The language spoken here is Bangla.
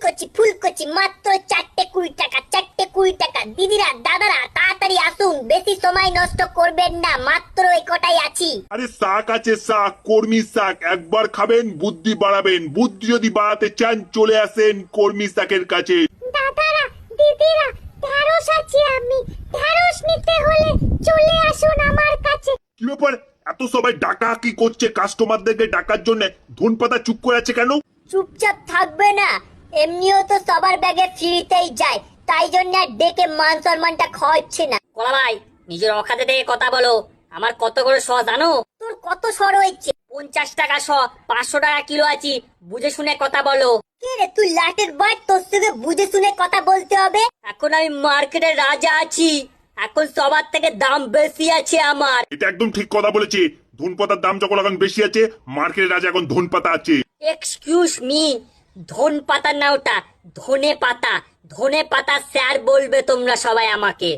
ফুলকচি মাত্র 420 টাকা, 420 টাকা। দিদিরা দাদারা তাড়াতাড়ি আসুন, বেশি সময় নষ্ট করবেন না, মাত্র এই কটাই আছি। আরে শাক আছে, শাক, কর্মী শাক। একবার খাবেন, বুদ্ধি বাড়াবেন। বুদ্ধি যদি বাড়াতে চান চলে আসেন কর্মী শাকের কাছে। দাদারা দিদিরা ঢেঁড়স আছে, আমি ঢেঁড়স নিতে হলে চলে আসুন আমার কাছে। কি ব্যাপার, এত সবাই ডাকা কি করছে? কাস্টমারদেরকে ডাকার জন্য ধনপাতা চুপ করে আছে কেন? চুপচাপ থাকবে না, এমনিও তো সবার ব্যাগে ফ্রিতেই যায়, তাই জন্য আর ডেকে মান সম্মানটা খাওয়াচ্ছে না। কোলা ভাই, নিজের অখাতে থেকে কথা বলো। আমার কত করে শ জানো? তোর কত সর হয়েছে? 50 টাকা শ, 500 টাকা কিলো আছি। বুঝে শুনে কথা বলো। কে রে তুই লাটের বাট? তোর সঙ্গে বুঝে শুনে কথা বলতে হবে। এখন আমি মার্কেটের রাজা আছি, এখন সবার থেকে দাম বেশি আছে আমার। এটা একদম ঠিক কথা বলেছে। ধনপাতার দাম যখন এখন বেশি আছে, মার্কেটের রাজা এখন ধনপাতা আছে। এক্সকিউজ মি, ধন পাতা না ওটা, ধনে পাতা। ধনে পাতা স্যার বলবে তোমরা সবাই আমাকে।